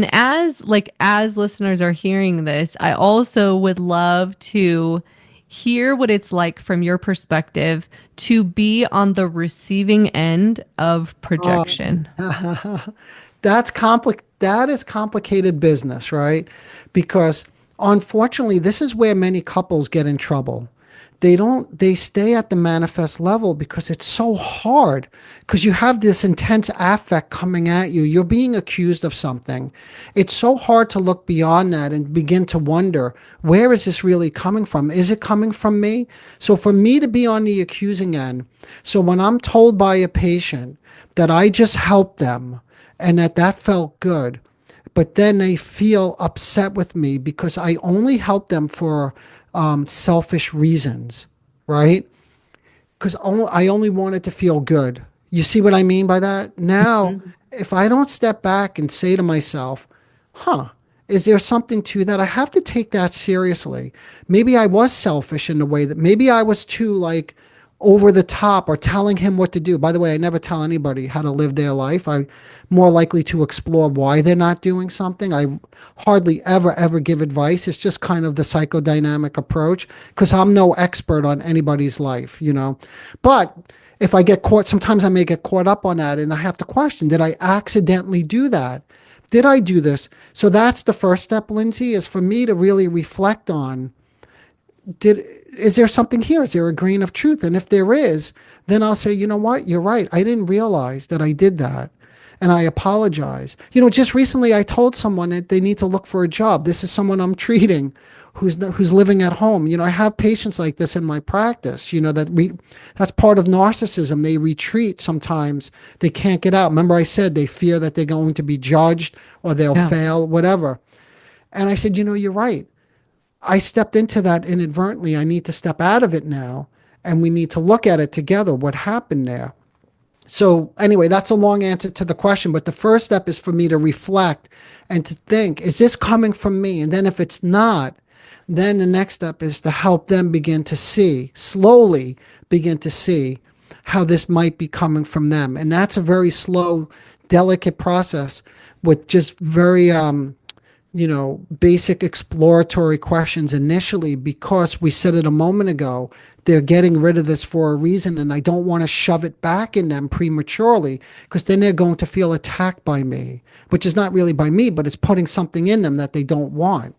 And as listeners are hearing this, I also would love to hear what it's like from your perspective to be on the receiving end of Oh, projection. that is complicated business, right? Because unfortunately, this is where many couples get in trouble. They stay at the manifest level because it's so hard because you have this intense affect coming at you. You're being accused of something. It's so hard to look beyond that and begin to wonder, where is this really coming from? Is it coming from me? So for me to be on the accusing end, so when I'm told by a patient that I just helped them and that felt good, but then they feel upset with me because I only help them for selfish reasons, right? Because I only wanted to feel good. You see what I mean by that? Now, Mhm. if I don't step back and say to myself, huh, is there something to that? I have to take that seriously. Maybe I was selfish in the way that maybe I was too like over the top or telling him what to do. By the way, I never tell anybody how to live their life. I'm more likely to explore why they're not doing something. I hardly ever give advice. It's just kind of the psychodynamic approach because I'm no expert on anybody's life, you know. But if I get caught, sometimes I may get caught up on that and I have to question, did I accidentally do that? Did I do this? So that's the first step, Lindsay, is for me to really reflect on, did is there something here? Is there a grain of truth? And if there is, then I'll say, you know what, you're right. I didn't realize that I did that. And I apologize. You know, just recently I told someone that they need to look for a job. This is someone I'm treating who's living at home. You know, I have patients like this in my practice, you know, that's part of narcissism. They retreat sometimes. They can't get out. Remember I said they fear that they're going to be judged or they'll Yeah. fail, whatever. And I said, you know, you're right. I stepped into that inadvertently. I need to step out of it now. And we need to look at it together, what happened there. So, anyway, that's a long answer to the question. But the first step is for me to reflect and to think, is this coming from me? And then if it's not, then the next step is to help them begin to see, slowly begin to see how this might be coming from them. And that's a very slow, delicate process with just very basic exploratory questions initially, because we said it a moment ago, they're getting rid of this for a reason, and I don't want to shove it back in them prematurely because then they're going to feel attacked by me, which is not really by me, but it's putting something in them that they don't want.